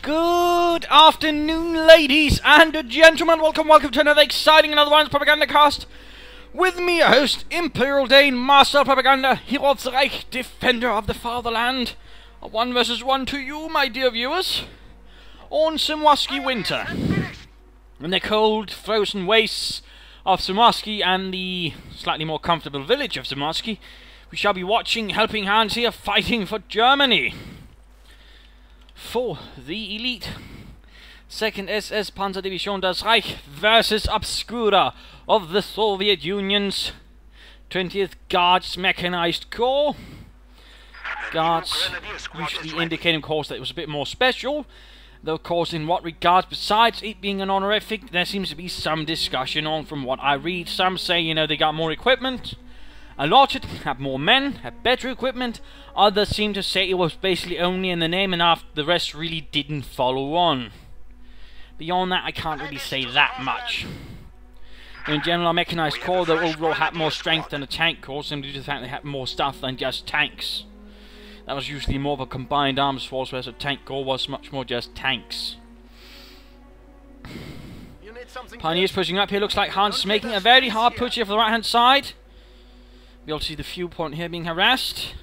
Good afternoon, ladies and gentlemen. Welcome to another exciting Propagandacast. With me, your host, Imperial Dane, Master of Propaganda, Hero of the Reich, Defender of the Fatherland. A 1 versus 1 to you, my dear viewers. On Simoski winter. In the cold, frozen wastes of Simoski and the slightly more comfortable village of Simoski, we shall be watching Helpinghans here fighting for Germany. For the elite 2nd SS Panzerdivision das Reich versus Obscura of the Soviet Union's 20th Guards Mechanized Corps. Guards usually indicating, of course, that it was a bit more special. Though, of course, in what regards, besides it being an honorific, there seems to be some discussion on from what I read. Some say, you know, they got more equipment, allotted, have more men, have better equipment. Others seem to say it was basically only in the name and after the rest really didn't follow on. Beyond that, I can't really say that much. In general, a mechanized corps, though, overall had more strength than a tank corps, simply due to the fact they had more stuff than just tanks. That was usually more of a combined arms force, whereas a tank corps was much more just tanks. Pioneers pushing up here. Looks like Hans is making a very hard push here for the right-hand side. We also see the fuel point here being harassed.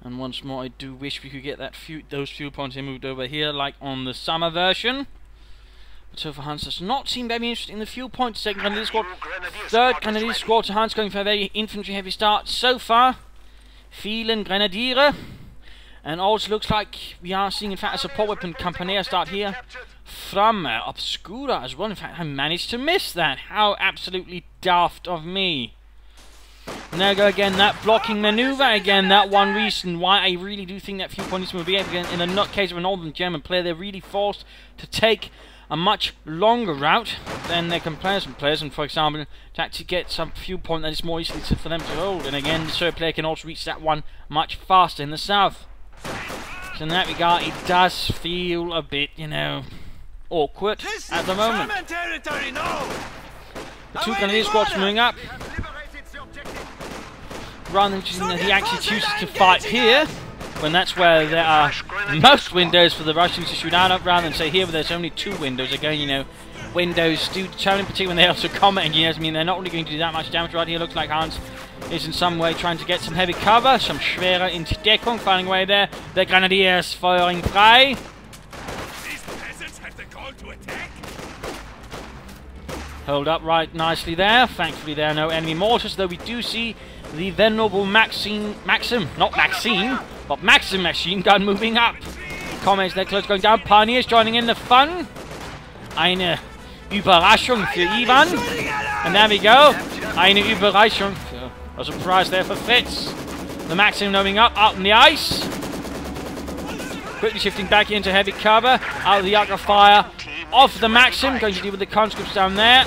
And once more, I do wish we could get that those fuel points here moved over here, like on the summer version. But so far, Hans does not seem very interested in the fuel point. Second Grenadier Squad, third Grenadier Squad. So Hans going for a very infantry-heavy start so far. Vielen Grenadiere. And also looks like we are seeing, in fact, a support weapon company start here from Obscura as well. In fact, I managed to miss that. How absolutely daft of me. And there we go again, that blocking maneuver again, that one reason why I really do think that few points will be able, again, in the case of a northern German player, they're really forced to take a much longer route than their comparison players, and for example, to actually get some few point that is more easily for them to hold. And again, the Serb player can also reach that one much faster in the south. So in that regard, it does feel a bit, you know, awkward at the moment. The two Grenadier squads moving up. Rather than choosing that he actually chooses to fight here, when that's where there are most windows for the Russians to shoot out of, rather than say here where there's only 2 windows. Again, you know, windows do challenge, particularly when they also combat engineers. I mean, they're not really going to do that much damage right here. Looks like Hans is in some way trying to get some heavy cover, some schwere Entdeckung, finding away there. The Grenadiers firing frei. Hold up right nicely there. Thankfully there are no enemy mortars, though we do see the venerable Maxim machine gun moving up. Comments there close going down. Pioneers joining in the fun. Eine Überraschung für Ivan. And there we go. Eine Überraschung. A surprise there for Fritz. The Maxim moving up on the ice. Quickly shifting back into heavy cover. Out of the arc of fire of the Maxim. Going to deal with the conscripts down there.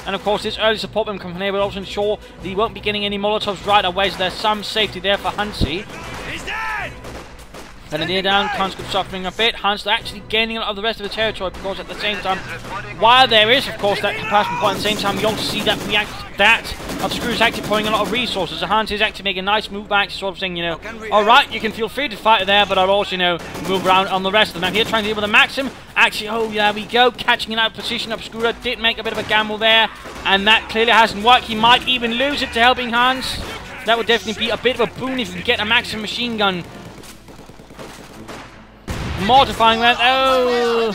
And of course, this early support weapon company will also ensure that he won't be getting any Molotovs right away, so there's some safety there for Hansi. Grenadier down, conscript suffering a bit. Hans actually gaining a lot of the rest of the territory, because at the same time, while there is, of course, that comparison point, at the same time, you also see that Obscura is actually pouring a lot of resources. So Hans is actually making a nice move back, sort of saying, you know, alright, you can feel free to fight there, but I'll also, you know, move around on the rest of them. Now here, trying to deal with the Maxim. Actually, oh, there we go, catching it out of position. Obscura did make a bit of a gamble there, and that clearly hasn't worked. He might even lose it to Helpinghans. That would definitely be a bit of a boon if you can get a Maxim machine gun. Mortifying that. Oh,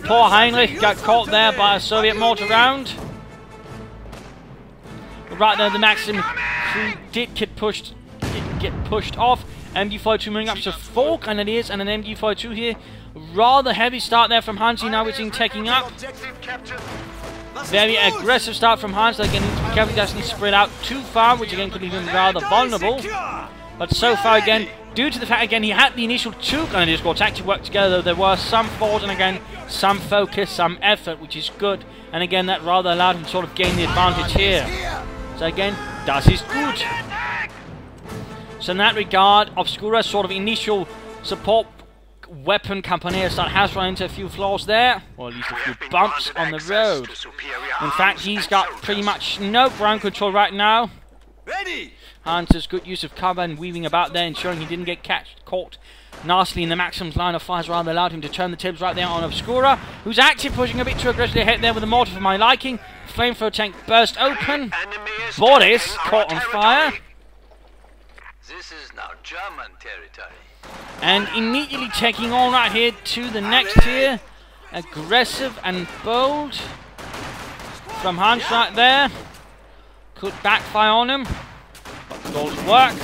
poor Heinrich got caught there by a Soviet mortar round. Right there, the Maxim did get pushed off. MG42 moving up to 4 Grenadiers and an MG42 here. Rather heavy start there from Hansi. Now we're seeing taking up. Very aggressive start from Hans. Again, needs to be careful, doesn't spread out too far, which again could leave him rather vulnerable. But so far, again, due to the fact, again, he had the initial 2 Grenadier squads actually work together, though there were some force and, again, some focus, some effort, which is good. And, again, that rather allowed him to sort of gain the advantage here. So, again, das ist gut. So, in that regard, Obscura's sort of initial support weapon company has run into a few flaws there, or at least a few bumps on the road. In fact, he's got pretty much no ground control right now. Hans' good use of cover and weaving about there, ensuring he didn't get caught nastily in the Maxim's line of fire, rather allowed him to turn the tables right there on Obscura, who's actually pushing a bit too aggressively ahead there with a mortar for my liking. Flamethrower tank burst open. Boris caught on fire. This is now German territory. And immediately taking on right here to the next tier. Aggressive and bold from Hans right there. Could backfire on him, but could also work.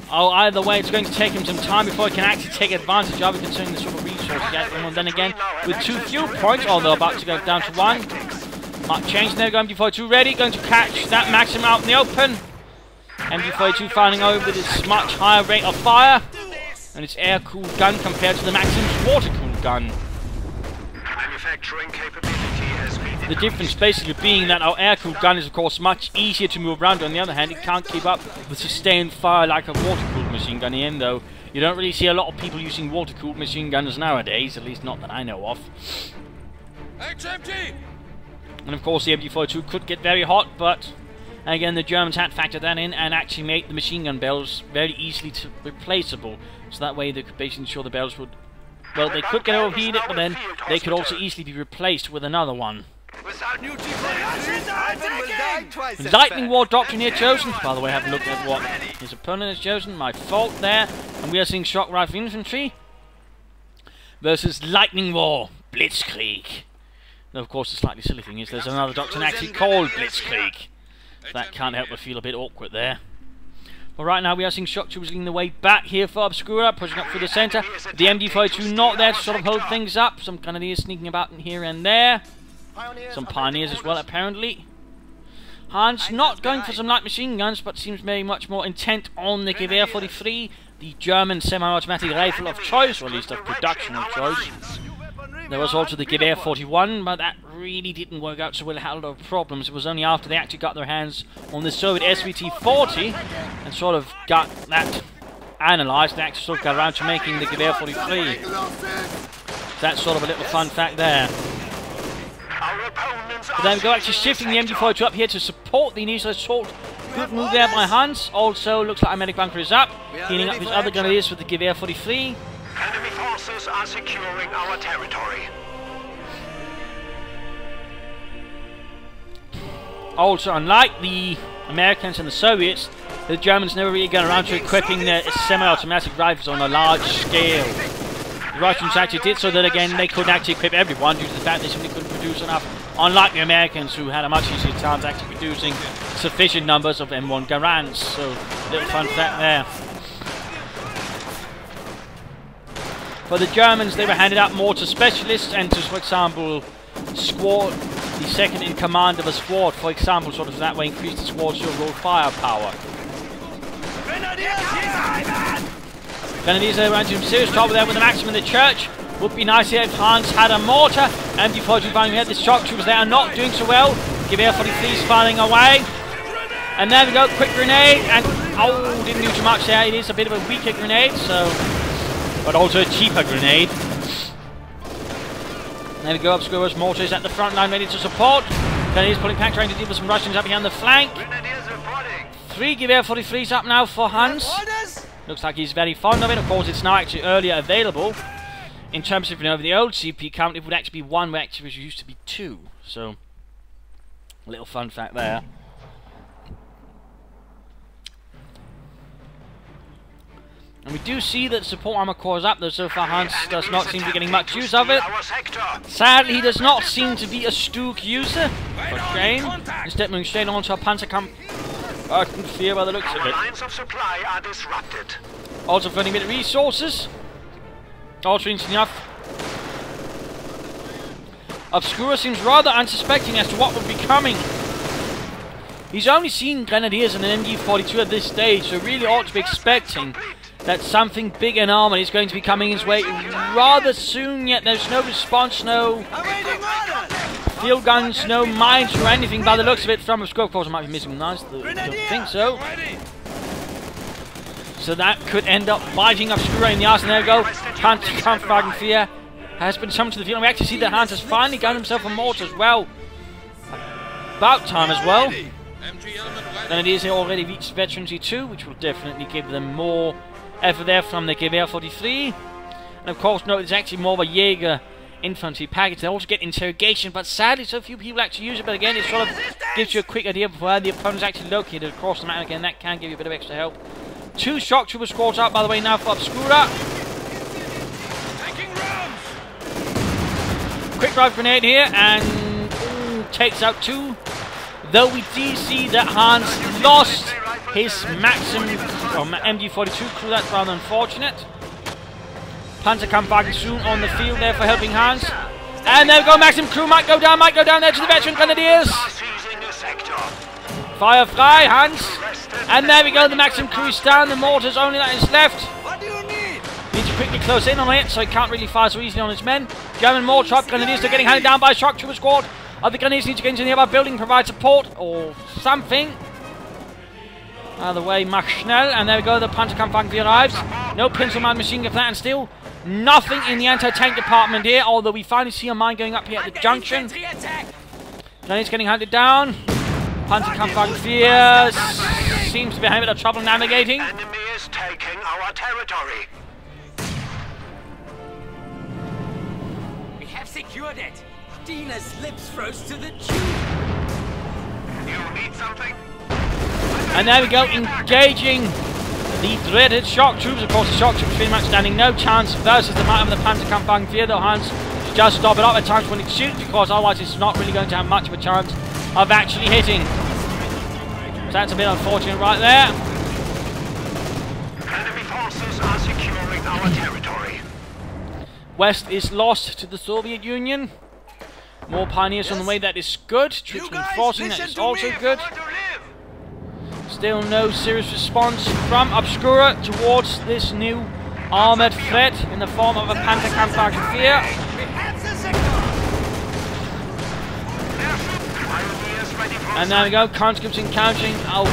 Oh, either way, it's going to take him some time before he can actually take advantage of it, considering the sort of resources he has. And then again, with 2 fuel points, although about to go down to 1. Mark change there, going MG42 ready, going to catch that Maxim out in the open. MG42 firing over with its much higher rate of fire and its air-cooled gun compared to the Maxim's water-cooled gun. Manufacturing capability has been The difference basically being that our air-cooled gun is of course much easier to move around. On the other hand, it can't keep up with sustained fire like a water-cooled machine gun in, though you don't really see a lot of people using water-cooled machine guns nowadays, at least not that I know of. HMG! And of course the MG42 could get very hot, but again the Germans had factored that in and actually made the machine gun barrels very easily replaceable, so that way they could basically ensure the barrels would, well, they could get overheated, but then they could also easily be replaced with another one. Lightning War Doctrine here chosen. By the way, have a look at what his opponent has chosen. My fault there. And we are seeing Shock Rifle Infantry versus Lightning War Blitzkrieg. Though of course the slightly silly thing is there's another doctrine actually called Blitzkrieg. So that can't help but feel a bit awkward there. But right now we are seeing shock troopers leading the way back here for Obscura, pushing up through the centre. The MD42 not there to sort of hold things up. Some Grenadiers sneaking about in here and there. Some Pioneers as well, apparently. Hans not going for some light machine guns, but seems very much more intent on the Gewehr 43, the German semi-automatic rifle of choice, or at least of production of choice. There was also the Gewehr 41, but that really didn't work out so well. It had a lot of problems. It was only after they actually got their hands on the Soviet SVT-40 and sort of got that analysed, they actually sort of got around to making the Gewehr 43. That's sort of a little fun fact there. But then we go actually shifting the MG42 up here to support the initial assault. Good move there by Hans. Also looks like a medic bunker is up, healing up his other Grenadiers with the Gewehr 43. Enemy forces are securing our territory. Also, unlike the Americans and the Soviets, the Germans never really got around to equipping their semi-automatic rifles on a large scale. The Russians actually did so that again they couldn't actually equip everyone due to the fact they simply couldn't produce enough, unlike the Americans who had a much easier time actually producing sufficient numbers of M1 Garands. So, little fun fact there. For the Germans, they were handed out mortar specialists and to, for example, squad, the second in command of a squad, for example, sort of that way increase the squad's overall firepower. Grenadiers ran into some serious trouble there with the Maxim in the church. Would be nice here if Hans had a mortar. MG42 firing ahead. The shock troopers there are not doing so well. Gewehr 43 is firing away. And there we go, quick grenade, and oh, didn't do too much there. It is a bit of a weaker grenade, so, but also a cheaper grenade. There we go, Obscura's mortars at the front line ready to support. Grenadiers pulling back, trying to deal with some Russians up behind the flank. 3 Gewehr 43s up now for Hans. Looks like he's very fond of it. Of course, it's now actually earlier available. In terms of, you know, the old CP count, it would actually be 1, where actually it used to be 2. So, a little fun fact there. And we do see that the support armor core is up, though so far Hans does not seem to be getting much use of it. Sadly, he does not seem to be a Stug user, for shame. Instead, moving straight on to our Panzerkampf fear by the looks of it. Lines of supply are disrupted. Also funding a bit of resources. Also interesting enough, Obscura seems rather unsuspecting as to what would be coming. He's only seen Grenadiers and an MG42 at this stage, so really ought to be expecting that something big and armoured is going to be coming his way rather soon, yet there's no response, no field guns, no mines or anything by the looks of it from Obscura. Of course I might be missing nice, I don't think so. So that could end up biting Obscura in the arse, and there we go. Kampfwagenfear has been summoned to the field, and we actually see that Hans has finally got himself a mortar as well. About time as well. Grenadiers here already reached veterancy 2, which will definitely give them more effort there from the Gewehr 43. And of course, note it's actually more of a Jaeger infantry package. They also get interrogation, but sadly so few people actually use it. But again, it sort of gives you a quick idea of where the opponent's actually located across the map. Again, that can give you a bit of extra help. 2 shock trooper squads out, by the way, now for Obscura. Quick drive grenade here, and takes out 2. Though we do see that Hans lost his Maxim MG42 crew. That's rather unfortunate. Panzerkampfwagen soon on the field there for Helpinghans. And there we go, Maxim crew might go down there to the veteran Grenadiers. Fire frei, Hans. And there we go, the Maxim crew is down, the mortars only that is left. What do you need? Needs to quickly close in on it, so he can't really fire so easily on his men. German mortar truck Grenadiers are getting handed down by a shock trooper squad. Other Grenadiers need to get into the nearby building, provide support or something. Out of the way, mach schnell. And there we go, the Panzerkampfwagen arrives. No Pinselman machine gun plant, and still nothing in the anti-tank department here, although we finally see a mine going up here at the junction. Grenadiers getting hunted down. Panzerkampfwagen 4 seems to be having a bit of trouble navigating. Enemy is taking our territory. We have secured it. Dina's lips froze to the tube. You need something? And there we go, engaging the dreaded shock troops. Of course, the shock troops pretty much standing no chance versus the might of the Panzerkampfwagen 4. Though Hans should just stop it up at times when it shoots, because otherwise it's not really going to have much of a chance of actually hitting. So that's a bit unfortunate right there. Enemy forces are securing our territory. West is lost to the Soviet Union. More pioneers on the way, that is good. Troops reinforcing, that is also good. Still no serious response from Obscura towards this new armoured threat in the form of a Panzerkampfwagen 4. We have the sector. And there we go, conscripts encountering a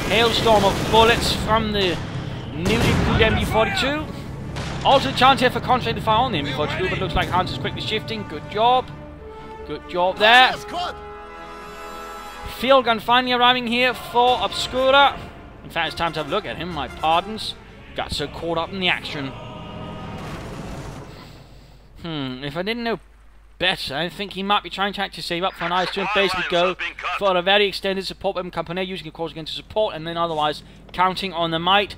hailstorm of bullets from the newly crewed MG42. Also a chance here for concentrated fire on the MG42, but looks like Hans is quickly shifting. Good job. Good job there. Field gun finally arriving here for Obscura. In fact, it's time to have a look at him. My pardons. Got so caught up in the action. If I didn't know better, I think he might be trying to actually save up for an IS-2 and basically go for a very extended support weapon company, using of course again to support, and then otherwise counting on the might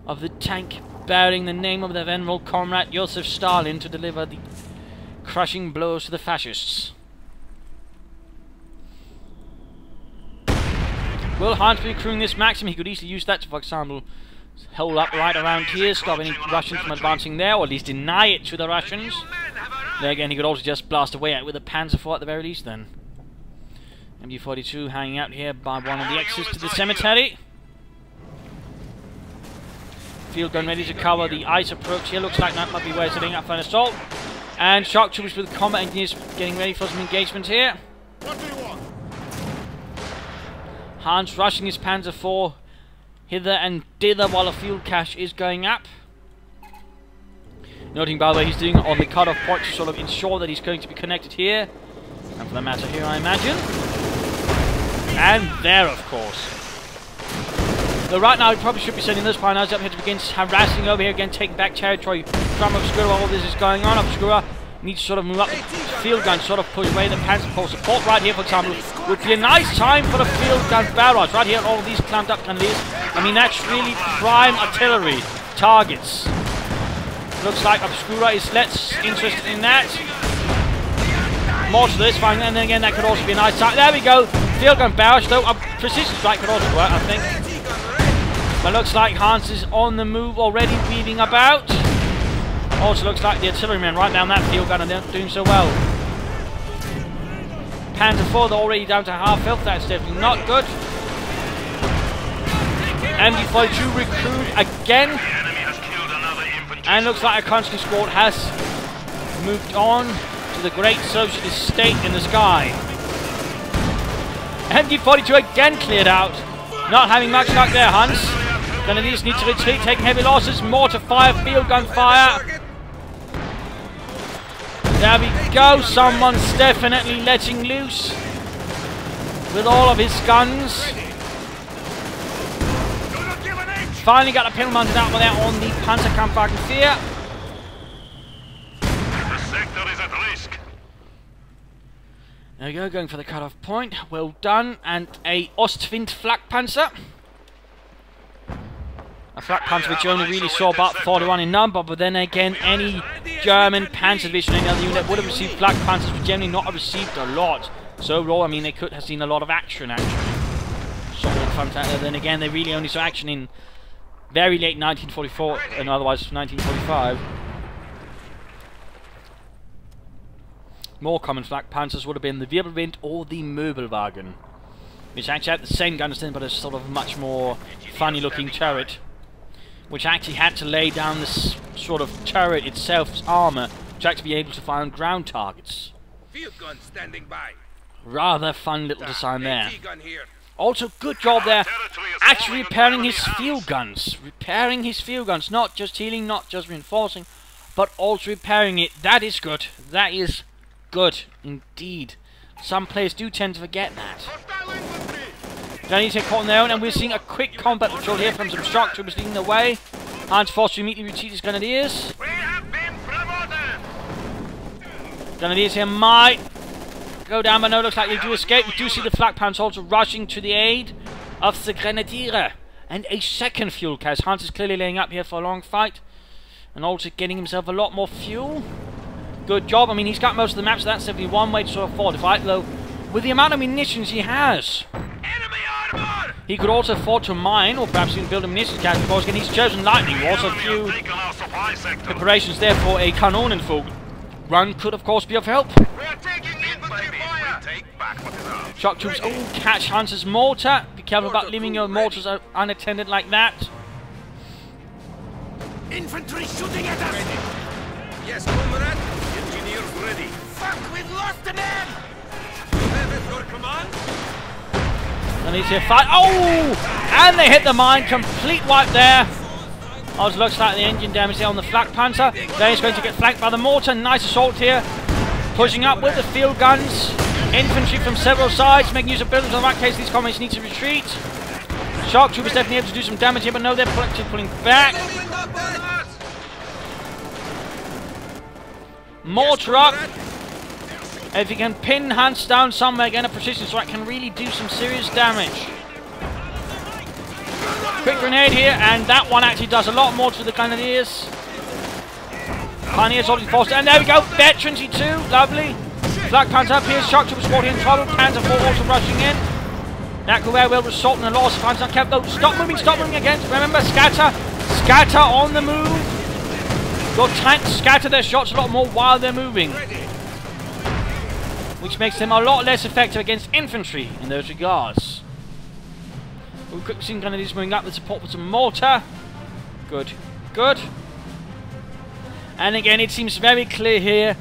of the tank bearing the name of their venerable comrade Joseph Stalin to deliver the crushing blows to the fascists. Will Hans be crewing this Maxim? He could easily use that to, for example, hold up right around here, stop any Russians from advancing there, or at least deny it to the Russians. There again, he could also just blast away at with a Panzer IV at the very least then. MG42 hanging out here by one of the exits to the cemetery. Field gun ready to cover the ice approach here. Looks like that might be where it's setting up for an assault. And shock troopers with combat engineers getting ready for some engagement here. What do you want? Hans rushing his Panzer IV hither and thither while a field cache is going up. Noting, by the way, he's doing it on the cut-off point to sort of ensure that he's going to be connected here. And for that matter here, I imagine. And there, of course. So right now, he probably should be sending those pioneers up here to begin harassing over here again, taking back territory from Obscura while all this is going on. Obscura needs to sort of move up the field gun, sort of push away the Panzer IV support right here, for example. Would be a nice time for the field gun barrage. Right here, all of these clamped up Grenadiers. I mean, that's really prime artillery targets. Looks like Obscura is less interested in that. More to this, fine, and then again, that could also be a nice time. There we go. Field gun barrage, though. A precision strike could also work, I think. But looks like Hans is on the move already, weaving about. Also looks like the artillerymen right down that field gun and they're doing so well. Panzer IV, they're already down to half health. That's definitely not good. MG42 recruit again. And looks like a constant squad has moved on to the great socialist state in the sky. MG42 again cleared out. Not having much luck there, Hans. Grenadiers need to retreat, taking heavy losses. Mortar fire, field gun fire. There we go. Someone's definitely letting loose. with all of his guns. Finally got a pin mounted out there on the Panzerkampfwagen 4. The sector is at risk. There we go, going for the cut-off point. Well done. And a Ostwind Flakpanzer. A flak panzer which you only really saw about 41 in number, but then again, any German panzer division, any other unit would have received flak panzers, but generally not have received a lot. So overall, I mean, they could have seen a lot of action actually. So then again, they really only saw action in very late 1944, and otherwise 1945. More common flak panzers would have been the Wirbelwind or the Möbelwagen, which actually had the same gun system, but a sort of much more funny-looking turret, which actually had to lay down this sort of turret itself's armor to actually be able to fire on ground targets. Field gun standing by. Rather fun little design there. Also, good job there, actually repairing his field guns. Repairing his field guns, not just healing, not just reinforcing, but also repairing it. That is good. That is good indeed. Some players do tend to forget that. Now he's caught on their own, and we're seeing a quick combat patrol here from some shock troopers leading the way. Hans forced to immediately retreat his grenadiers. We have been promoted. Grenadiers here might go down, but no, looks like they do escape. We do see the flak panzer also rushing to the aid of the grenadier. And a second fuel case. Hans is clearly laying up here for a long fight, and also getting himself a lot more fuel. Good job. I mean, he's got most of the maps, so that's definitely one way to sort of fortify it, though. With the amount of munitions he has, he could also afford to mine, or perhaps even build a munitions cache, because again, he's chosen lightly. Also, a few preparations there for a Kanonenvogel run could, of course, be of help. Shock troops, oh, catch Hans's mortar. Be careful about leaving your mortars unattended like that. Infantry shooting at us! Yes, comrade. Engineers ready. Fuck, we've lost a man! You have at your command? And he's here fight. Oh! And they hit the mine. Complete wipe there. Also looks like the engine damage there on the flak panzer. Then he's going to get flanked by the mortar. Nice assault here. Pushing up with the field guns. Infantry from several sides, making use of buildings. In that case, these comrades need to retreat. Shock troopers definitely able to do some damage here, but no, they're actually pulling back. Mortar up. If you can pin Hans down somewhere, again a precision strike can really do some serious damage. Quick grenade here, and that one actually does a lot more to the Grenadiers. Pioneers already forced, and there we go, Veterancy 2, lovely. Flak Panzer up here, Shock Troopers spotted in trouble, Panzer 4 also rushing in. That could very well result in a loss. Panzer not kept though. Stop moving again. Remember, scatter on the move. Your tanks scatter their shots a lot more while they're moving, which makes them a lot less effective against infantry in those regards. We've quickly seen Grenadiers moving up with support with some mortar. Good. And again, it seems very clear here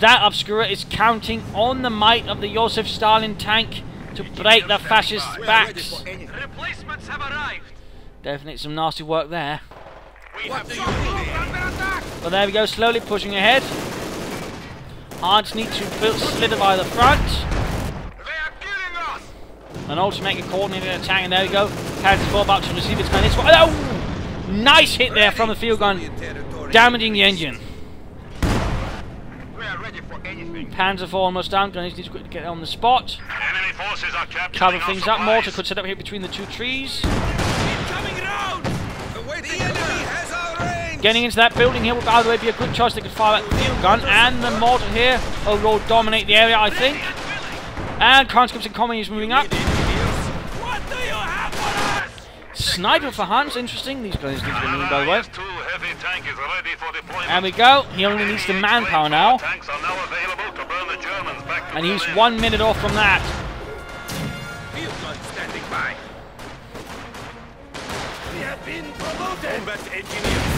that Obscura is counting on the might of the Joseph Stalin tank to break the fascists' backs. Replacements have arrived. Definitely some nasty work there. We have the But there we go, slowly pushing ahead. Hans need to slither by the front. They are killing us. And also make a coordinated attack, and there we go. Panzer 4 about to receive its gun. Oh! Nice hit there from the field gun, damaging the engine. We are ready for anything. Panzer 4 almost down. Grenadiers need to quickly get on the spot. Enemy forces are capturing Cover our things up. supplies. Mortar could set up here between the two trees. Coming round! The enemy has our range! Getting into that building here would, by the way, be a good choice. They could fire that field gun, and the mortar here overall dominate the area, I think. And conscripts and communists moving up. What do you have for us? Sniper for Hans, interesting. These guys need to be moving, by the way. Two heavy tank is ready for deployment. There we go. He only needs the manpower now. Tanks are now available to burn the Germans back to And he's Berlin. 1 minute off from that. Field gun standing by. We have been promoted! Combat engineers!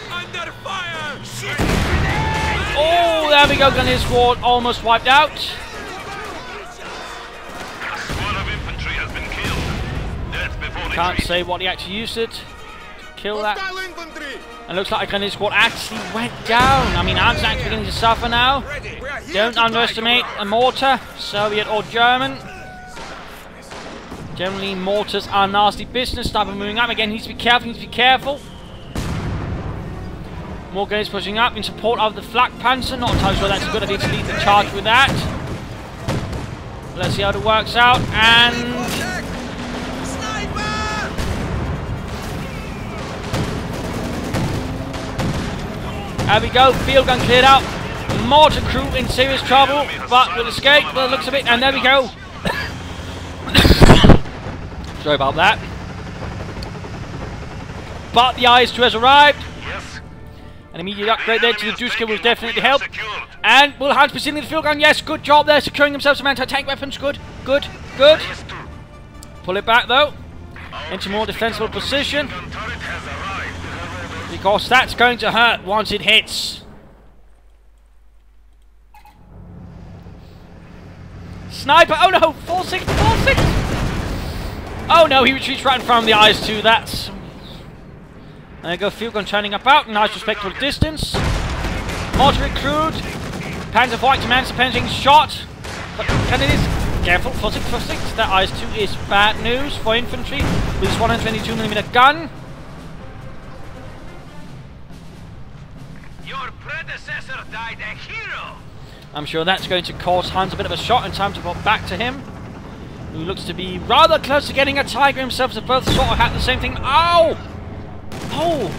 Under fire! Shit! Oh, there we go. Grenadier squad almost wiped out. A squad of infantry has been killed. Death before Can't retreat. say what he actually used it to kill that. And looks like a Grenadier squad actually went down. I mean, Hans is actually beginning to suffer now. Ready! We are Don't underestimate a mortar, Soviet or German. Generally, mortars are nasty business. Sniper moving up again. Needs to be careful. Needs to be careful. More grenades pushing up in support of the flak panzer. Not entirely sure that's a good idea to lead the charge with that. Let's see how it works out. And there we go. Field gun cleared out. Mortar crew in serious trouble, but will escape by the looks of it. And there we go. Sorry about that. But the IS-2 has arrived. Yes. An immediate upgrade there to the Duska will definitely help. And will Hans be sitting in the field gun? Yes, good job there, securing themselves some anti-tank weapons. Good, good, good. Pull it back though, into more defensible position, because that's going to hurt once it hits. Sniper, oh no, 4-6, 4-6. Oh no, he retreats right in front of the IS-2, that's... There you go, field gun turning up out, nice respectful distance. Mortar recruit. Panzer White commands the Panzer shot. But candidates, careful, 4-6, 4-6. That IS-2 is bad news for infantry with his 122mm gun. Your predecessor died a hero. I'm sure that's going to cause Hans a bit of a shot in time to pop back to him, who looks to be rather close to getting a Tiger himself, so both sort of had the same thing. Ow! Oh!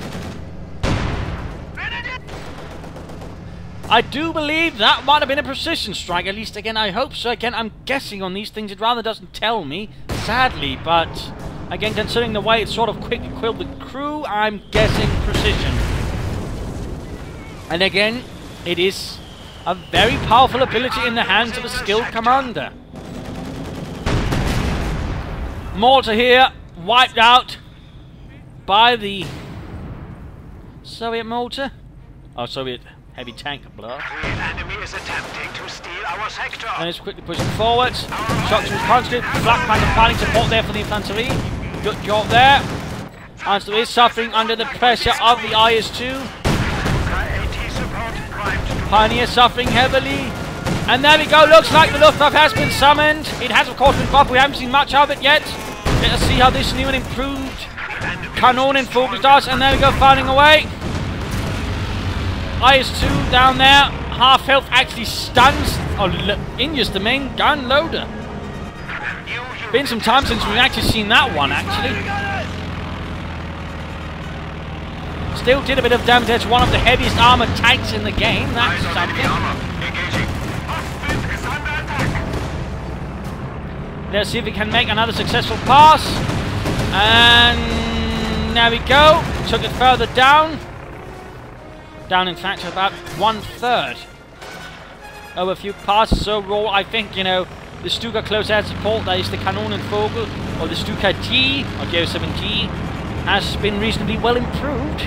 I do believe that might have been a precision strike, at least again I hope so. Again, I'm guessing on these things, it rather doesn't tell me, sadly, but again, considering the way it sort of quickly killed the crew, I'm guessing precision. And again, it is a very powerful ability in the hands of a skilled commander. Mortar here, wiped out by the Soviet mortar. Oh, Soviet heavy tank blow. The enemy is attempting to steal our sector. And it's quickly pushing forward. Shock to his conscript. Flak panzer providing support there for the infantry. Good job there. Hans is suffering under the pressure of the IS-2. Pioneer suffering heavily. And there we go. Looks like the Luftwaffe has been summoned. It has, of course, been buffed. We haven't seen much of it yet. Let us see how this new and improved Kanonen focus does. And there we go, firing away. IS-2 down there. Half health, actually stuns or injures the main gun loader. Been some time since we've actually seen that one, actually. Still did a bit of damage. That's one of the heaviest armored tanks in the game. That's something. Let's see if we can make another successful pass. And there we go. Took it further down. Down, in fact, to about 1/3. Over a few passes overall. I think, you know, the Stuka close air support, that is the Kanonenvogel, or the Stuka G, or G07G, has been reasonably well improved.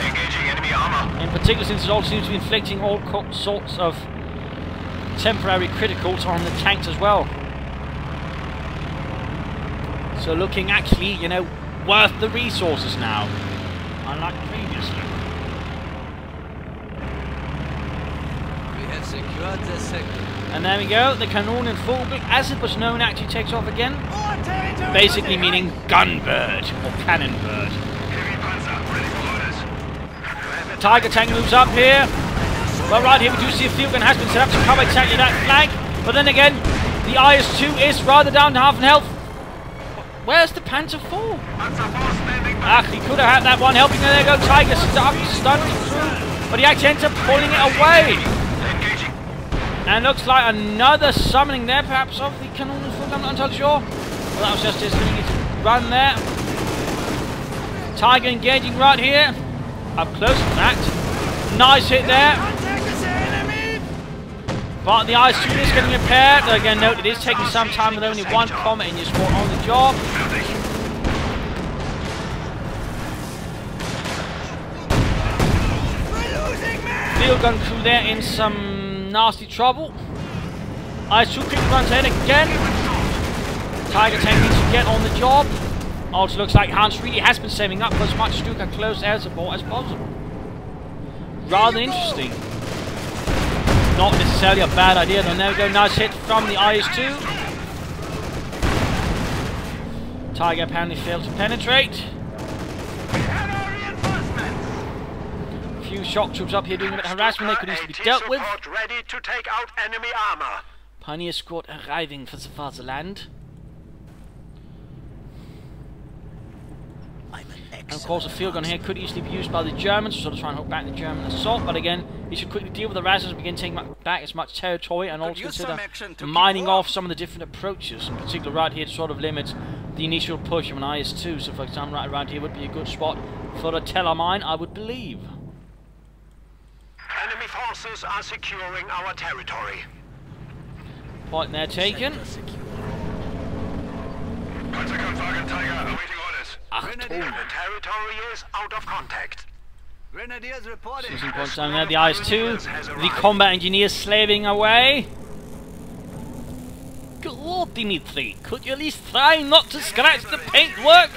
Engaging enemy armor. In particular, since it all seems to be inflicting all sorts of temporary criticals on the tanks as well. So looking actually, you know, worth the resources now, unlike previously. We have secured the sector. And there we go, the Kanonenvogel, as it was known, actually takes off again. Basically meaning gunbird, or cannonbird. Tiger tank moves up here. Well, right here we do see a field gun has been set up to cover exactly that flank. But then again, the IS-2 is rather down to half in health. Where's the Panzer IV? Ah, he could have had that one helping. There you go, Tiger stunned through, but he actually ends up pulling it away. And looks like another summoning there, perhaps of the Kanonenvogel. I'm not entirely sure. Well, that was just his run there. Tiger engaging right here, up close in fact. Nice hit there. But the IS-2 is getting repaired. Again, note it is taking some time with only one combat in your squad on the job. Field gun crew there in some nasty trouble. IS-2 quick runs ahead again. Tiger tank needs to get on the job. Also looks like Hans really has been saving up for as much Stuka close air support as possible. rather interesting. Not necessarily a bad idea though. There we go, nice hit from the IS-2. Tiger apparently failed to penetrate. A few shock troops up here doing a bit of harassment. They could easily be dealt with. Ready to take out enemy armor. Pioneer squad arriving for the fatherland. And of course, a field gun here could easily be used by the Germans to sort of try and hold back the German assault. But again, he should quickly deal with the Razzers and begin taking back as much territory, and also consider mining off some of the different approaches, in particular right here to sort of limit the initial push of an IS-2. So for example, right around here would be a good spot for a telemine, I would believe. Enemy forces are securing our territory. Point there taken. Panzerkampfwagen Tiger awaiting orders. Achtung. The territory is out of contact. Grenadiers reporting. Losing points down there, the IS-2, the combat engineers slaving away. Good, Dimitri, could you at least try not to scratch the paintwork?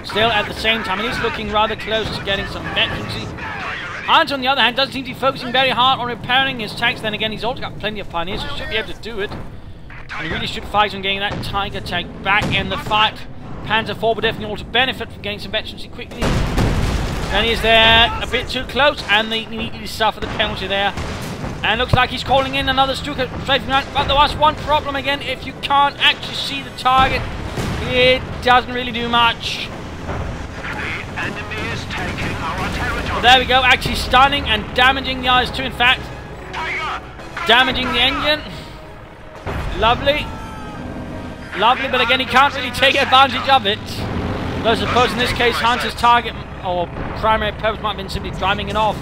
Still, at the same time, it is looking rather close to getting some veterancy. Hans, on the other hand, doesn't seem to be focusing very hard on repairing his tanks. Then again, he's also got plenty of pioneers, so he should be able to do it. And he really should fight on getting that Tiger tank back in the fight. Panzer IV would definitely also benefit from getting some veterancy quickly. And he is there a bit too close, and they immediately suffer the penalty there. And looks like he's calling in another Stuka strafing round. But there was one problem again: if you can't actually see the target, it doesn't really do much. The enemy is taking our territory. Well, there we go, actually stunning and damaging the IS-2, in fact. Tiger, Damaging the engine. Lovely. Lovely, but again, he can't really take advantage of it. Though I suppose in this case, Hans's target, or primary purpose, might have been simply driving it off.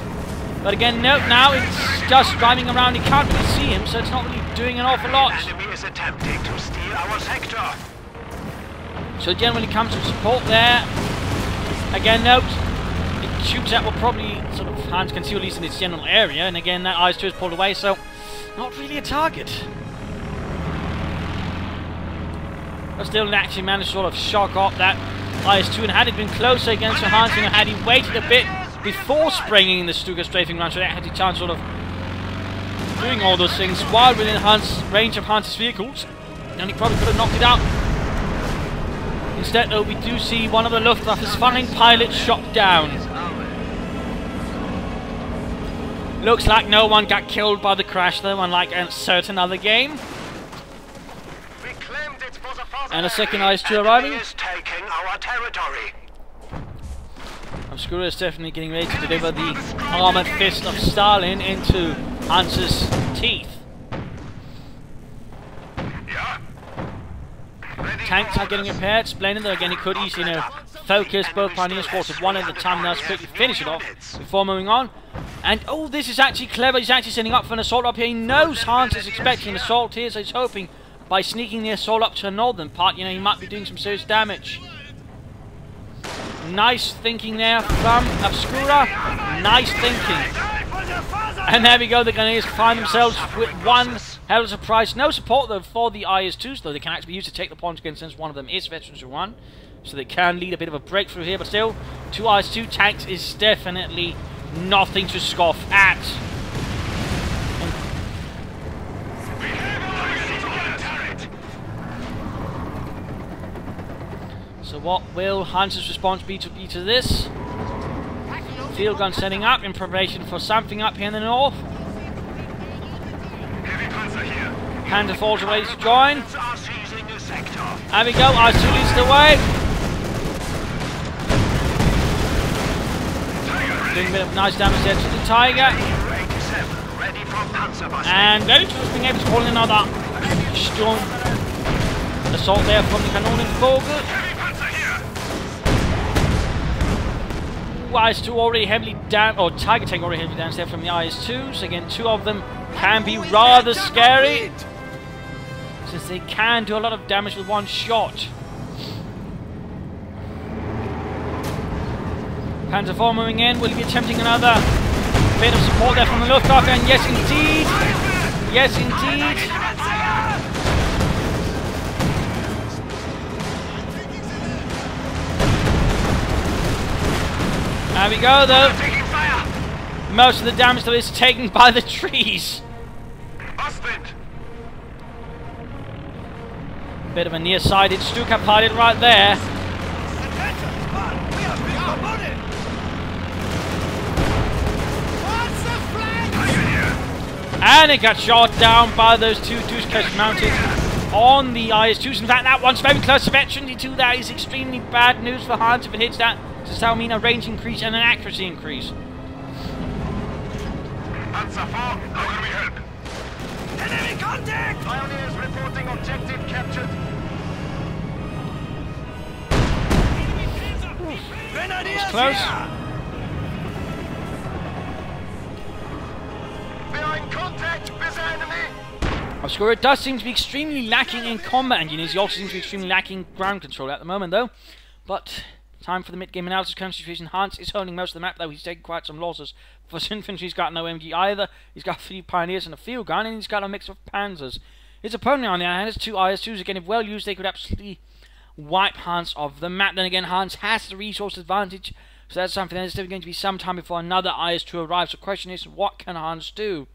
But again, no, now it's just driving around. He can't really see him, so it's not really doing an awful lot. the enemy is attempting to steal our sector. So generally comes some support there. Again, note, it shoots at what probably sort of Hans can see, at least in its general area. And again, that IS-2 is pulled away, so not really a target. But still, actually managed to sort of shock off that IS-2. And had it been closer against Hans, you know, had he waited a bit before spraying the Stuka strafing round, so they had the chance sort of doing all those things while within Hans' range of Hans' vehicles, and he probably could have knocked it out. Instead, though, we do see one of the Luftwaffe's flying pilots shot down. Looks like no one got killed by the crash, though, unlike a certain other game. And a second IS-2 arriving. Is taking our territory. Obscura is definitely getting ready to deliver the armoured fist of Stalin into Hans's teeth. Tanks are getting repaired. Splendid, though again he could easily, you know, focus both pioneers forces one at a time, now quickly finish it off before moving on. And oh, this is actually clever. He's actually setting up for an assault up here. He knows Hans is expecting an assault here, so he's hoping by sneaking the assault up to the northern part, you know, he might be doing some serious damage. Nice thinking there from Obscura. Nice thinking. And there we go, the Grenadiers find themselves with one hell of a surprise. No support though for the IS-2s, though they can actually be used to take the points again, since one of them is Veterans Who Won. So they can lead a bit of a breakthrough here, but still, two IS-2 tanks is definitely nothing to scoff at. So what will Hans's response be to this? Field gun setting up in preparation for something up here in the north. Panzer falls away to join. There we go, IS-2 leads the way. Doing a bit of nice damage there to the Tiger. And very close being able to call in another Sturm assault there from the Kanonenvogel. IS-2 already heavily down, or Tiger tank already heavily damaged there from the IS-2s. Again, two of them can be rather scary, since they can do a lot of damage with one shot. Panzer IV moving in, will he be attempting another bit of support there from the Luftwaffe? And yes indeed, yes indeed. There we go, though. Taking fire! Most of the damage, though, is taken by the trees. Ostwind! Bit of a near-sided Stuka pilot right there. Attention! Come on! We have been promoted! What's the flag? And it got shot down by those two Duskers mounted on the IS-2s. In fact, that one's very close to veteran. That is extremely bad news for Hans if it hits that. Does that mean a range increase and an accuracy increase? Panzer 4, how can we help? Enemy contact! Pioneers reporting objective captured. Grenadiers Close. here! We are in contact with the enemy. Obscura does seem to be extremely lacking in combat engineers. He also seems to be extremely lacking ground control at the moment, though. But time for the mid-game analysis. Current situation: Hans is holding most of the map, though he's taken quite some losses. For his infantry, he's got no MG either. He's got 3 pioneers and a field gun, and he's got a mix of panzers. His opponent, on the other hand, has 2 IS-2s. Again, if well used, they could absolutely wipe Hans off the map. Then again, Hans has the resource advantage, so that's something that's still going to be some time before another IS-2 arrives. The question is, what can Hans do?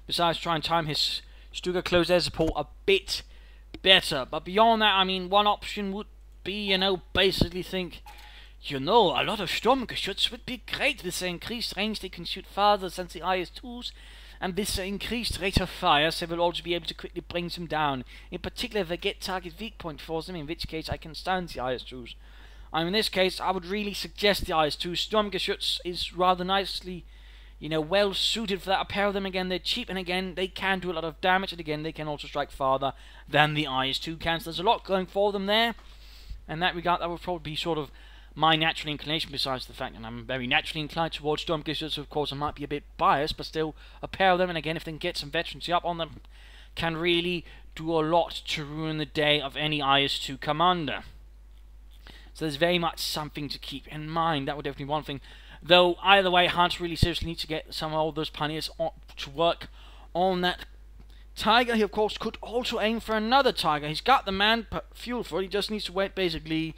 Besides try and time his Stuka close air support a bit better. But beyond that, I mean, one option would be, basically think, a lot of Sturmgeschütz would be great. With the increased range, they can shoot farther than the IS-2s. And this increased rate of fire, so they'll also be able to quickly bring them down. In particular, if they get target weak point for them, in which case I can stun the IS-2s. In this case, I would really suggest the IS-2s. Sturmgeschütz is rather nicely, well suited for that. A pair of them, again, they're cheap, and again, they can do a lot of damage, and again, they can also strike farther than the IS-2 can. So there's a lot going for them there. In that regard, that would probably be sort of my natural inclination, besides the fact that I'm very naturally inclined towards Sturmgeschütz. Of course, I might be a bit biased, but still, a pair of them, and again, if they can get some veterancy up on them, can really do a lot to ruin the day of any IS-2 commander. So there's very much something to keep in mind. That would definitely be one thing. Though, either way, Hans really seriously needs to get some of those pioneers to work on that Tiger. He, of course, could also aim for another Tiger. He's got the man fuel for it. He just needs to wait, basically,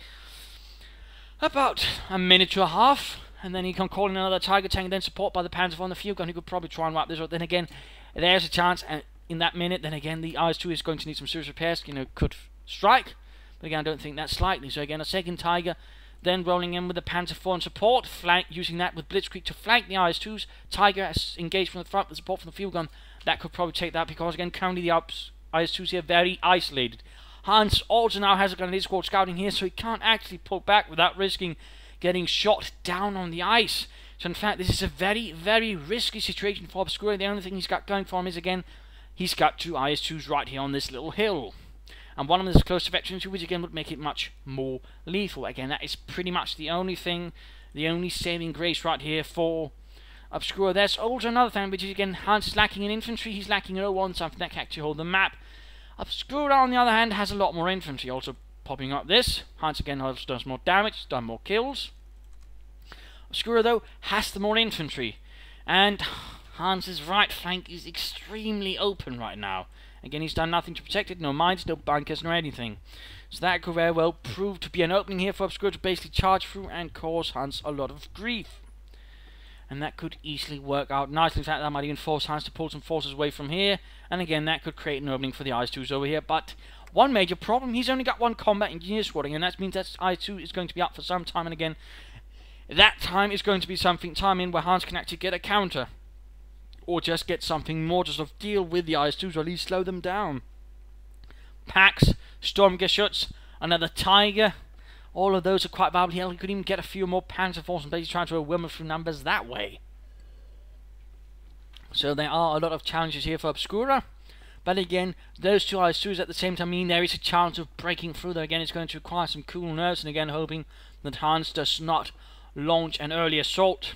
about a minute to a half, and then he can call in another Tiger tank, and then support by the Panzer on the field gun. He could probably try and wipe this out. Then again, there's a chance, and in that minute, then again, the IS-2 is going to need some serious repairs. Could strike, but again, I don't think that's likely. So again, a second Tiger, then rolling in with the Panzer IV and support, using that with Blitzkrieg to flank the IS-2s. Tiger has engaged from the front with support from the field gun. That could probably take that, because again, currently the IS-2s here very isolated. Hans also now has a grenade squad scouting here, so he can't actually pull back without risking getting shot down on the ice. So in fact, this is a very, very risky situation for Obscura. The only thing he's got going for him is, again, he's got 2 IS-2s right here on this little hill. And one of them is close to veteran 2, which again would make it much more lethal. Again, that is pretty much the only thing, the only saving grace right here for Obscura. There's also another thing, which is, again, Hans is lacking in infantry. He's lacking in 01, something that can actually hold the map. Obscura, on the other hand, has a lot more infantry. Also popping up this. Hans, again, also does more damage, done more kills. Obscura, though, has the more infantry. And Hans's right flank is extremely open right now. Again, he's done nothing to protect it. No mines, no bunkers, no anything. So that could very well prove to be an opening here for Obscura to basically charge through and cause Hans a lot of grief. And that could easily work out nicely. In fact, that might even force Hans to pull some forces away from here. And again, that could create an opening for the IS-2s over here. But one major problem, he's only got 1 combat engineer squadron, and that means that IS-2 is going to be up for some time. And again, that time is going to be something time in where Hans can actually get a counter. Or just get something more to sort of deal with the IS-2s, or at least slow them down. Pax, Sturmgeschütz, another Tiger. All of those are quite viable. He could even get a few more Panzer forces and basically try to overwhelm through numbers that way. So there are a lot of challenges here for Obscura. But again, those 2 IS-2s at the same time mean there is a chance of breaking through. Though again, it's going to require some cool nerves. And again, hoping that Hans does not launch an early assault.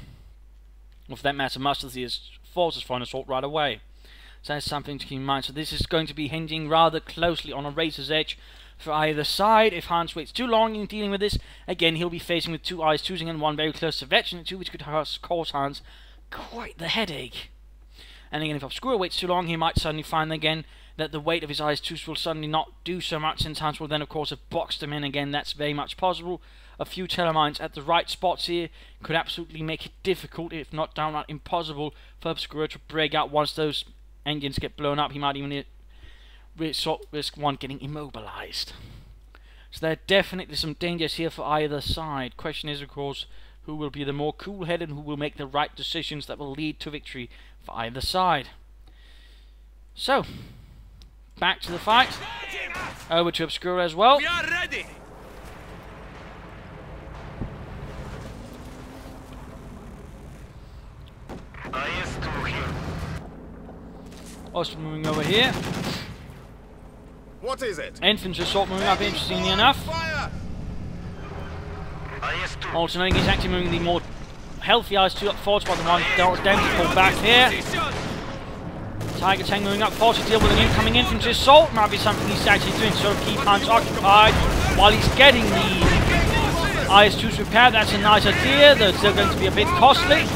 Or for that matter, musters his forces for an assault right away. So that's something to keep in mind. So this is going to be hinging rather closely on a razor's edge for either side. If Hans waits too long in dealing with this, again, he'll be facing with 2 IS-2s and 1 very close to veteran 2, which could cause Hans quite the headache. And again, if Obscura waits too long, he might suddenly find again that the weight of his IS-2s will suddenly not do so much, since Hans will then of course have boxed them in again. That's very much possible. A few Telemines at the right spots here could absolutely make it difficult, if not downright impossible, for Obscura to break out once those engines get blown up. He might even risk one getting immobilized. So there are definitely some dangers here for either side. Question is, of course, who will be the more cool-headed and who will make the right decisions that will lead to victory for either side. So, back to the fight. Over to Obscura as well. We are ready! IS-2 here. Also moving over here. What is it? Infantry assault moving up, interestingly enough. Fire! IS-2. Also knowing he's actually moving the more healthy IS-2 up forward, while the one down to pull back here. Tiger Tank moving up forward to deal with an incoming infantry assault. Might be something he's actually doing to sort of keep Hans occupied while he's getting the IS-2s repaired. That's a nice idea, though it's still going to be a bit costly.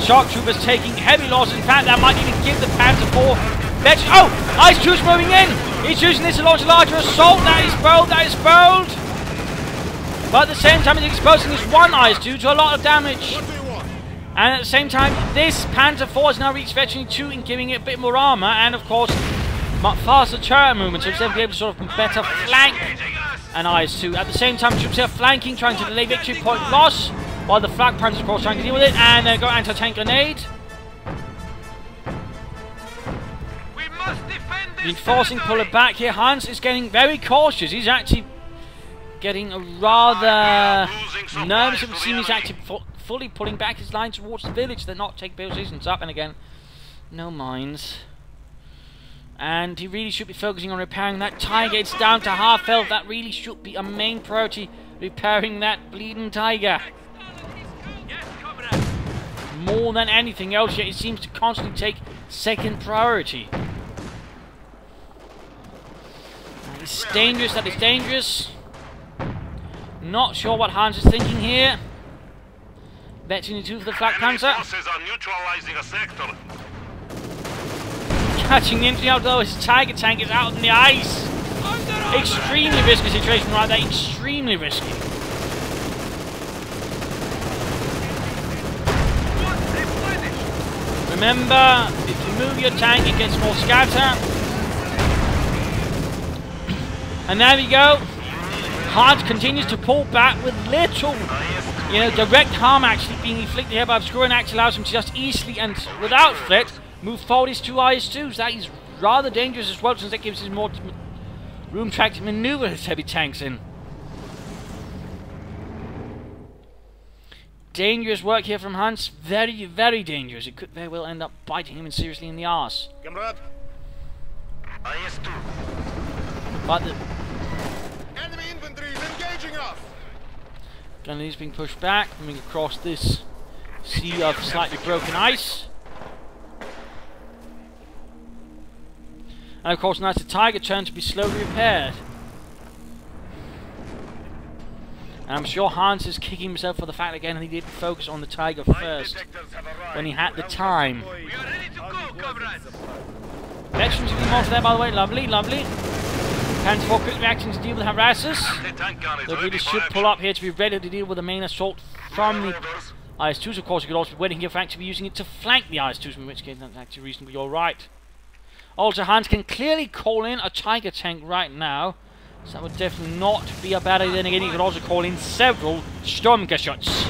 Shock Troopers taking heavy losses. In fact, that might even give the Panzer IV vex. Oh! IS-2's moving in! He's using this to launch a larger assault. That is bold, that is bold! But at the same time, he's exposing his one IS-2 to a lot of damage. And at the same time, this Panzer IV has now reached Veteran 2 in giving it a bit more armor, and of course, much faster turret movement, so it's going to be able to sort of better flank an IS-2. At the same time, troops here flanking, trying to delay victory point loss, while the flak Panzer, of course, trying to deal with it, and then go anti-tank grenade. We must defend this Reinforcing, pull it back here. Hans is getting very cautious. He's actually getting a rather nervous. It would seem he's actually fully pulling back his line towards the village. They're not taking positions up, and again, no mines. And he really should be focusing on repairing that Tiger. It's down to half health. That really should be a main priority, repairing that bleeding Tiger. More than anything else, yet it seems to constantly take second priority. That is dangerous, that is dangerous. Not sure what Hans is thinking here. Veteran 2 for the flak Panzer. Forces are neutralizing a sector. Catching the infantry out, though, his Tiger Tank is out in the ice. Extremely risky situation right there, extremely risky. Remember, if you move your tank, it gets more scatter. And there we go. Hans continues to pull back with little, direct harm actually being inflicted here by Obscura, and actually allows him to just easily and without threat move forward his two IS-2s. That is rather dangerous as well, since that gives him more room track to maneuver his heavy tanks in. Dangerous work here from Hans. Very, very dangerous. It could very well end up biting him seriously in the arse. Comrade. IS-2. But the Enemy infantry is engaging us. gunner is being pushed back, moving across this sea of slightly broken ice. And of course now it's the Tiger turn to be slowly repaired. And I'm sure Hans is kicking himself for the fact again that he didn't focus on the Tiger first when he had the time. We are ready to go, comrades. Veterans being off there, by the way. Lovely, lovely. Panzer IV quick reacting to deal with harassers. Tank gun is They ready really for should action. pull up here to be ready to deal with the main assault from the IS-2s. Of course, you could also be waiting here for actually using it to flank the IS-2s, in which case that's actually reasonably alright. Also, Hans can clearly call in a Tiger tank right now, so that would definitely not be a bad idea. Then again, he could also call in several Sturmgeschütz.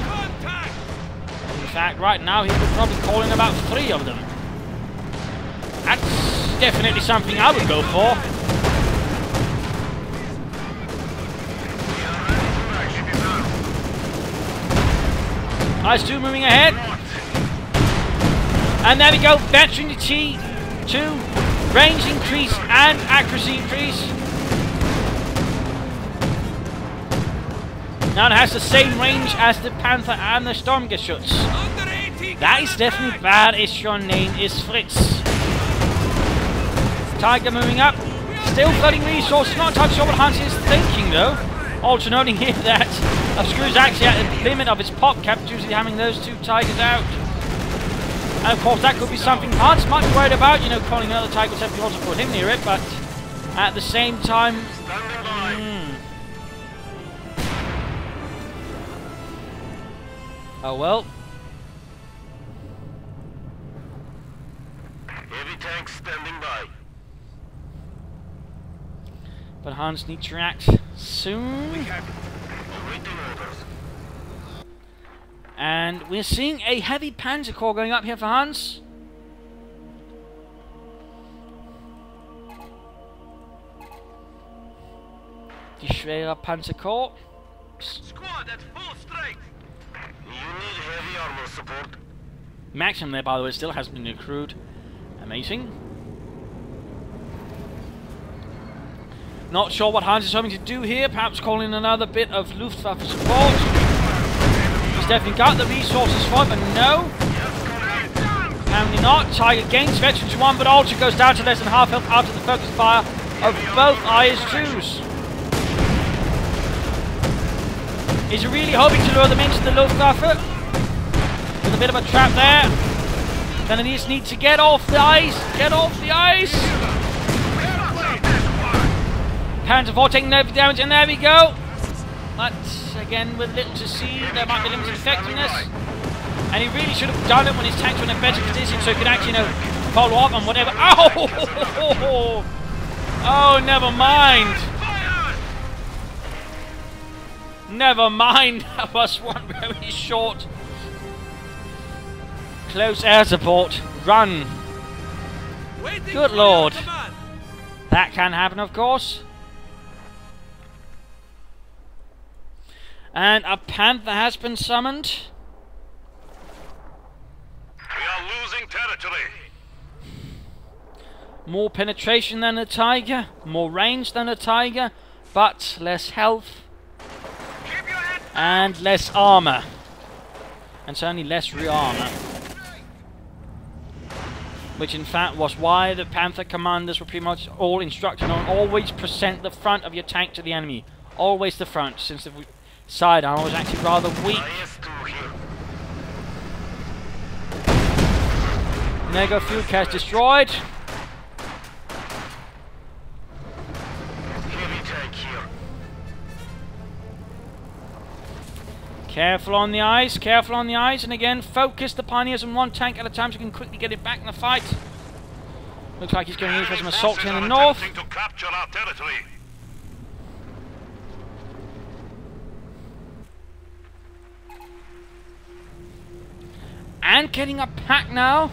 In fact, right now, he could probably call in about 3 of them. That's definitely something I would go for. IS-2 moving ahead. And there we go, veteran to T2. Range increase and accuracy increase. Now it has the same range as the Panther and the Sturmgeschütz. That is definitely bad if your name is Fritz. Tiger moving up. Still flooding resources. Not entirely sure what Hans is thinking though. Also noting here that Obscura is actually at the limit of its pop cap due to having those two Tigers out. And of course that could be something Hans might be worried about, you know, calling another Tiger 70 also put him near it, but at the same time... Oh well. Heavy tanks standing by. But Hans needs to react soon. Awaiting orders. And we're seeing a heavy panzer corps going up here for Hans. Die schwere Panzerkorps. Squad at full strength. You need heavy armor support. Maximum there, by the way, still hasn't been accrued. Amazing. Not sure what Hans is hoping to do here. Perhaps call in another bit of Luftwaffe support. He's definitely got the resources for it, but no. Apparently not. Tiger gains veterans 1, but also goes down to less than half health after the focus fire of both IS-2s. He's really hoping to lure them into the Luftwaffe. With a bit of a trap there. Then he just needs to get off the ice. Get off the ice. Panzer IV taking no damage, and there we go. But again, with little to see, there might be limited effectiveness. And he really should have done it when his tanks were in a better position, so he could actually, you know, follow up on whatever. Oh! Oh, never mind. Never mind. That was one very short. Close air support. Run. Good lord. That can happen, of course. And a Panther has been summoned. We are losing territory. More penetration than a Tiger, more range than a Tiger, but less health and less armor, and certainly less rear armor. Which in fact was why the Panther commanders were pretty much all instructed on always present the front of your tank to the enemy. Always the front, since the side armor was actually rather weak. Nego fuel cache destroyed. Heavy tank here. Careful on the ice, careful on the ice, and again focus the Pioneers on one tank at a time so you can quickly get it back in the fight. Looks like he's going in for some assault here in the north. To capture our territory. And getting a pack now.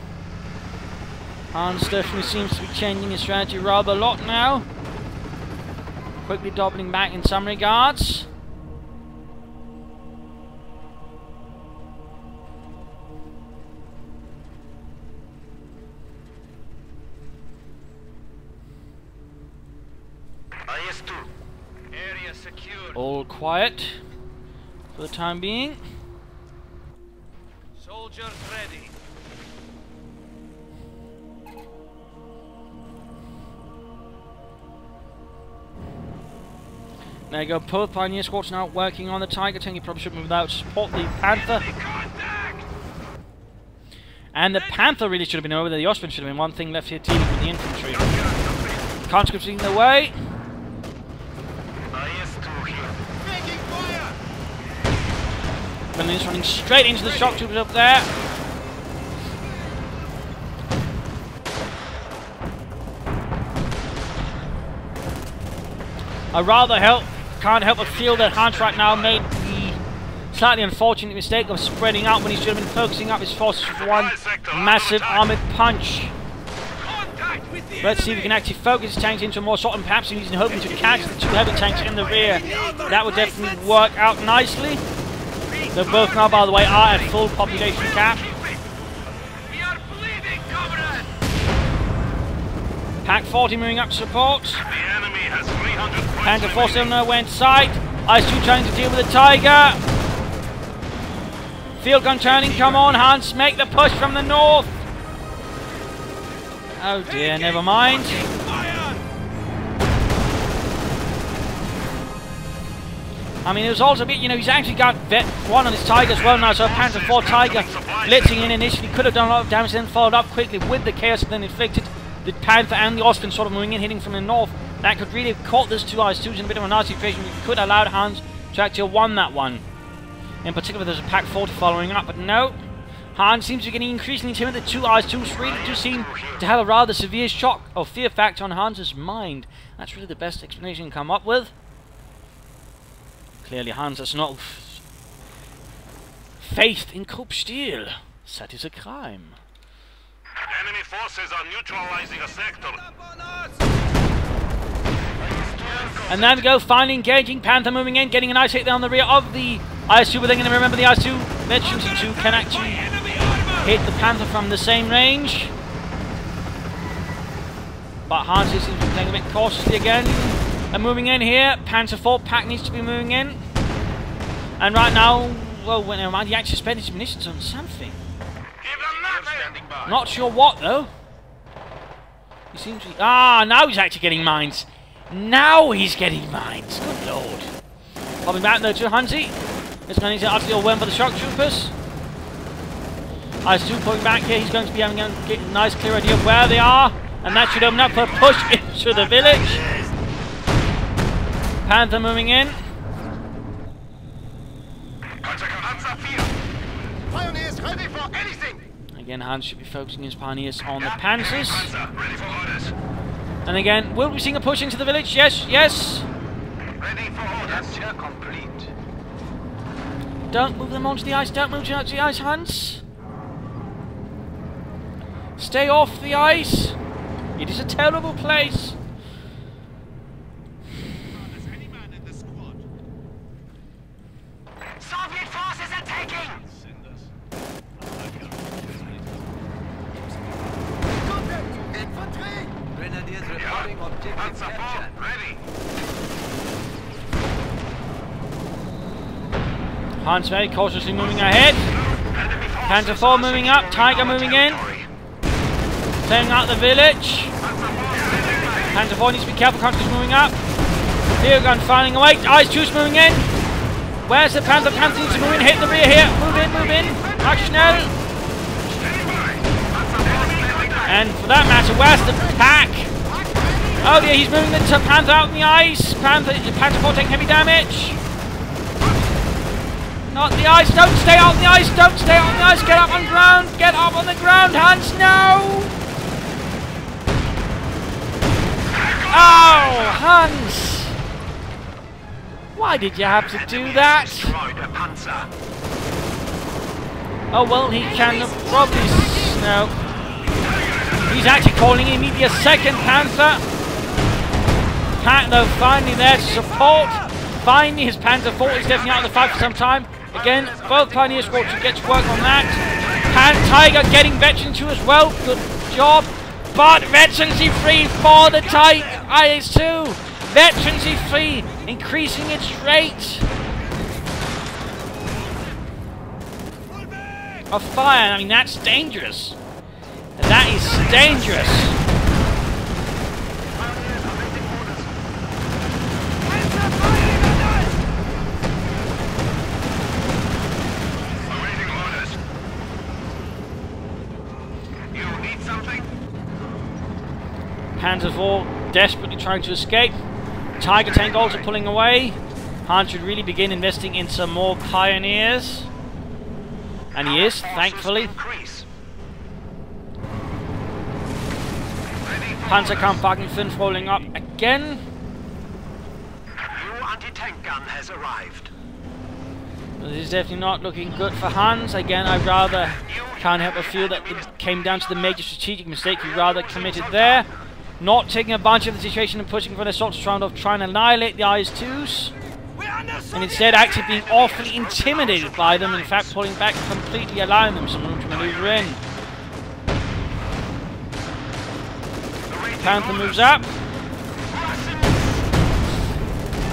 Hans definitely seems to be changing his strategy rather a lot now. Quickly doubling back in some regards. IS-2. Area secured. All quiet for the time being. Soldiers ready. There you go, both Pioneer squads now working on the Tiger tank. You probably shouldn't move without support the Panther. And the Panther really should have been over there. The Osprey should have been one thing left here dealing with the infantry. Conscripts leading the way. IS-2 here. Taking fire. Berlin's running straight into the shock troopers up there. I can't help but feel that Hans right now made the slightly unfortunate mistake of spreading out when he should have been focusing up his forces for one massive armoured punch. Let's see if we can actually focus his tanks into a more sort, and perhaps he's hoping to catch the two heavy tanks in the rear. That would definitely work out nicely. They both now, by the way, are at full population cap. We are bleeding, comrade. Pack 40 moving up to support. The enemy has 300 Panther 4 still nowhere in sight. IS-2 trying to deal with the Tiger. Field gun turning, come on Hans, make the push from the north. Oh dear, never mind. I mean, it was also a bit, you know, he's actually got Vet 1 on his Tiger as well now, so Panther 4 Tiger blitzing in initially could have done a lot of damage, then followed up quickly with the Chaos and then inflicted the Panther and the Austrian sort of moving in, hitting from the north. That could really have caught those two IS-2s in a bit of a nasty situation. We could have allowed Hans to actually have won that one. In particular, there's a Pack 40 following up, but no. Hans seems to be getting increasingly timid. The two IS-2s really do seem to have a rather severe shock or fear factor on Hans' mind. That's really the best explanation you can come up with. Clearly, Hans has not faith in CoH2. That is a crime. Enemy forces are neutralizing a sector. And there we go, finally engaging. Panther moving in, getting a nice hit down the rear of the IS-2, but then going to remember the IS-2 Veterans 2 can actually hit the Panther from the same range. But Hans is playing a bit cautiously again. And moving in here, Panther 4 Pack needs to be moving in. And right now, well, never mind, he actually spent his munitions on something. Not sure what though. He seems to be, now he's actually getting mines. Now he's getting mines. Good lord. Popping back though to Hansi. It's going to need to utterly overwhelm for the shock troopers. IS-2 pulling back here. He's going to be having a nice clear idea of where they are. And that should open up for a push into the village. Panther moving in. Pioneers ready for anything. Again, Hans should be focusing his pioneers on the Panzers. And again, will we be seeing a push into the village? Yes, yes. Ready for orders. Capture complete. Don't move them onto the ice. Don't move onto the ice, Hans. Stay off the ice. It is a terrible place. Soviet forces attacking. Infantry! Grenadiers reporting objective capture. Ready. Hans very cautiously moving ahead. Panther 4 moving up. Tiger moving in. Clearing out the village. Panther 4 needs to be careful. Constantly moving up. Field gun firing away. IS-2's moving in. Where's the Panther? Panther needs to move in. Hit the rear here. Move in, move in. Mach schnell. And for that matter, where's the Pack? Oh yeah, he's moving the Panther out in the ice. Panther 4 taking heavy damage. Not the ice. Don't stay out on the ice. Don't stay out on the ice. Get up on the ground. Get up on the ground, Hans. No. Oh, Hans. Why did you have to do that? Oh well, he can probably... No. He's actually calling immediately a second Panther. Pack though finally there to support. Finally his Panther 4 is definitely out of the fight for some time. Again, both Pioneer Squads should get to work on that. Tiger getting Veteran 2 as well. Good job. But Veterancy 3 for the IS-2. Veterancy 3 increasing its rate of fire. I mean, that's dangerous. That is dangerous. Panzer 4 desperately trying to escape. Tiger tank also pulling away. Hans should really begin investing in some more pioneers. And he is, thankfully. Panzerkampfwagen 5 rolling up again. New anti-tank gun has arrived. This is definitely not looking good for Hans. Again, I rather can't help but feel that it came down to the major strategic mistake he rather committed there. Not taking advantage of the situation and pushing for an assault round of trying to annihilate the IS-2s. And instead actually being awfully intimidated by them, in fact pulling back completely, allowing them some room to maneuver in. Panther moves up.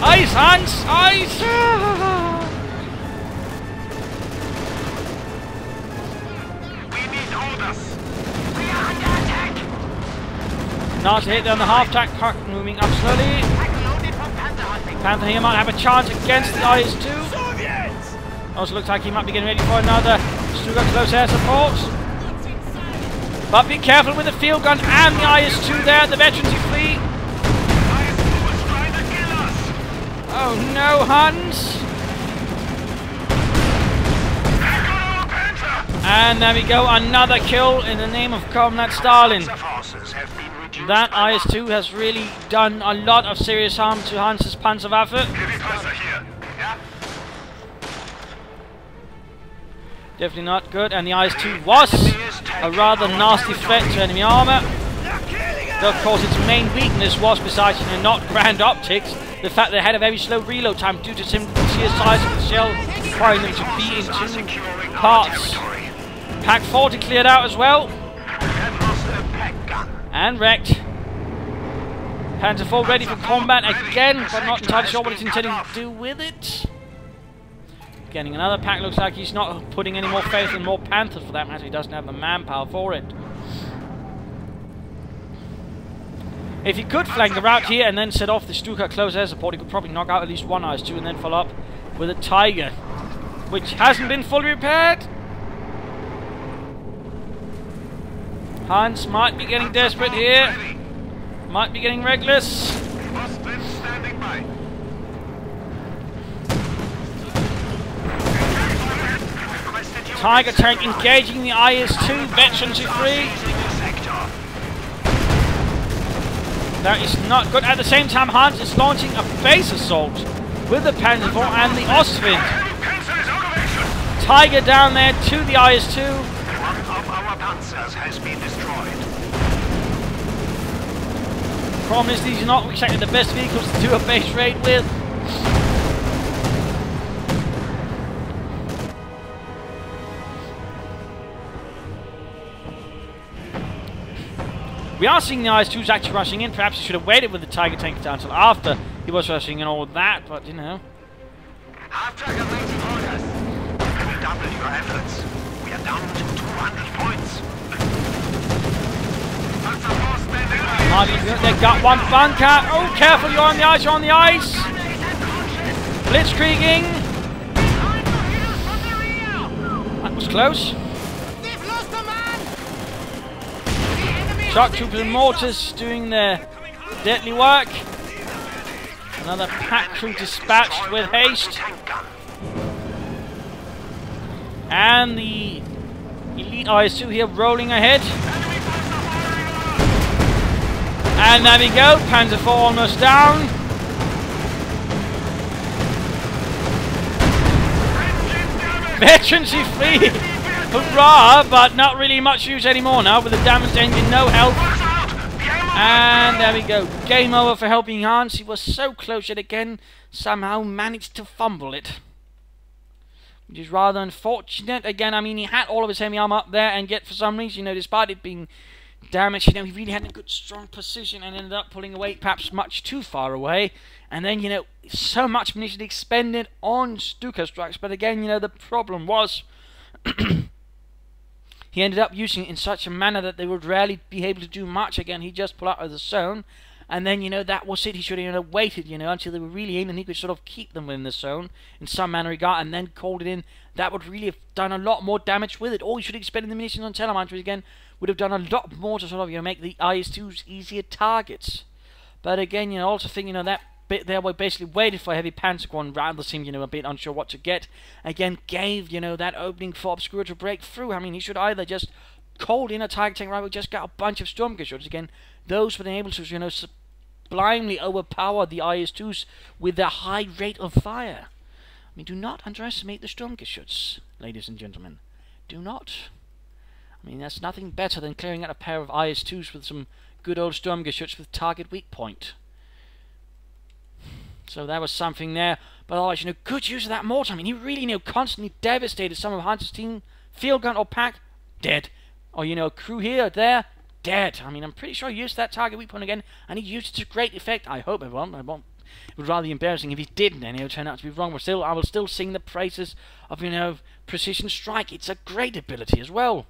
Ice, Hans! Ice! We need orders. We are under attack. Now to hit on the half-track, moving up slowly. Panther here might have a chance against the IS-2. Soviets! Also looks like he might be getting ready for another Stuka close air support. But be careful with the field gun and the IS-2 there, the veterans fleet. IS-2 is trying to kill us! Oh no, Hans! And there we go, another kill in the name of Comrade Stalin. That IS-2 has really done a lot of serious harm to Hans's Panzerwaffe. Definitely not good, and the IS-2 was a rather nasty threat to enemy armour. Though of course its main weakness was, besides not grand optics, the fact that they had a very slow reload time due to the sheer size of the shell, requiring them to be in two parts. Pack 40 cleared out as well. And wrecked. Panzer IV ready for combat again, but not entirely sure what it's intending to do with it. Getting another pack, looks like he's not putting any more faith in more Panthers for that matter. He doesn't have the manpower for it. If he could flank the route here and then set off the Stuka close air support, he could probably knock out at least one IS-2 and then follow up with a Tiger, which hasn't been fully repaired. Hans might be getting desperate here. Might be getting reckless. Tiger tank engaging the IS-2. Veterans are free. That is not good. At the same time, Hans is launching a base assault with the Panzer IV and the Ostwind. Tiger down there to the IS-2. Has been destroyed. Problem is, these are not exactly the best vehicles to do a base raid with. We are seeing the IS-2s actually rushing in. Perhaps he should have waited with the Tiger tank down until after he was rushing and all that, but you know. After awaiting orders, we double your efforts. We are down to 200 points. They got one bunker. Oh, careful, you're on the ice, you're on the ice. Blitzkrieging. That was close. Shock troopers and mortars doing their deadly work. Another pack crew dispatched with haste. And the elite IS-2 here rolling ahead. And there we go, Panzer IV almost down. Veterans free, hurrah, but not really much use anymore now with the damaged engine, no health. And there we go, game over for Helpinghans. He was so close yet again, somehow managed to fumble it, which is rather unfortunate. Again, I mean, he had all of his heavy armor up there, and yet for some reason, despite it being damaged, he really had a good strong position and ended up pulling away perhaps much too far away. And then, so much ammunition expended on Stuka strikes. But again, the problem was he ended up using it in such a manner that they would rarely be able to do much. Again, he just pulled out of the zone. And then, that was it. He should have waited, until they were really in, and he could sort of keep them within the zone in some manner regard, and then called it in. That would really have done a lot more damage with it. Or he should have expended the munitions on Stalemate, which again would have done a lot more to sort of, make the IS-2s easier targets. But again, I also think, that bit there, we basically waited for a heavy Panzer squadron, rather seemed, a bit unsure what to get. Again, gave, that opening for Obscura to break through. I mean, he should either just called in a Tiger tank rifle, just got a bunch of Sturmgeschütz. Again, those were able to, sublimely overpower the IS-2s with their high rate of fire. I mean, do not underestimate the Sturmgeschütz, ladies and gentlemen. Do not. I mean, that's nothing better than clearing out a pair of IS-2s with some good old Sturmgeschütz with target weak point. So that was something there. But otherwise, good use of that mortar. I mean, he really, constantly devastated some of Hans's team. Field gun or pack, dead. Or, crew here, there, dead. I mean, I'm pretty sure he used that target weak point again, and he used it to great effect. I hope it won't. It would rather be embarrassing if he didn't, and it would turn out to be wrong. But still, I will still sing the praises of, precision strike. It's a great ability as well.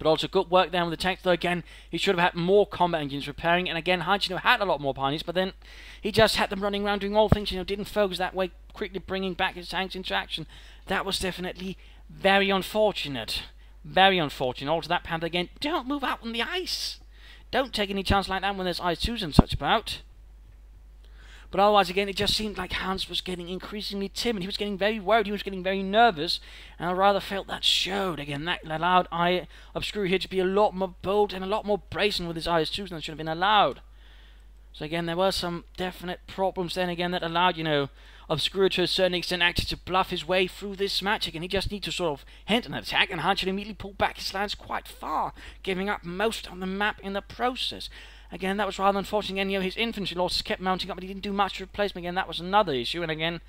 But also good work there with the tanks, though again, he should have had more combat engines repairing, and again, Hans, had a lot more pioneers, but then he just had them running around doing all things, didn't focus that way, quickly bringing back his tanks into action. That was definitely very unfortunate. Very unfortunate. Also, that Panther again, don't move out on the ice. Don't take any chance like that when there's IS-2s and such about. But otherwise, again, it just seemed like Hans was getting increasingly timid. He was getting very worried. He was getting very nervous. And I rather felt that showed. Again, that allowed Obscura here to be a lot more bold and a lot more brazen with his IS-2s than should have been allowed. So again, there were some definite problems then again that allowed, Obscura to a certain extent actually to bluff his way through this match. Again, he just needs to sort of hint an attack, and Hans should immediately pull back his lines quite far, giving up most of the map in the process. Again, that was rather unfortunate. Again, his infantry losses kept mounting up, but he didn't do much to replace them. Again, that was another issue. And again,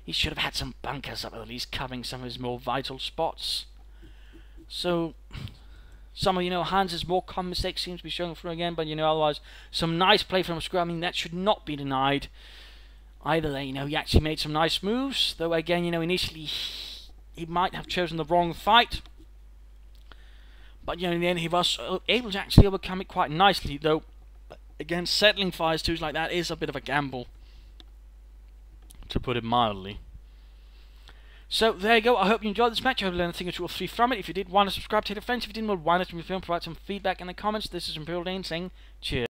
he should have had some bunkers up at least, covering some of his more vital spots. So, some of, Hans's more common mistakes seem to be showing through again. But, otherwise, some nice play from Obscura. I mean, that should not be denied. Either there, he actually made some nice moves. Though, again, initially, he might have chosen the wrong fight. But, in the end, he was able to actually overcome it quite nicely, though. Again, settling fires twos like that is a bit of a gamble, to put it mildly. So, there you go. I hope you enjoyed this match. I hope you learned a thing or two or three from it. If you did, why not subscribe, tell your friends. If you didn't, well, why not film, provide some feedback in the comments. This is Imperial Dane saying cheers.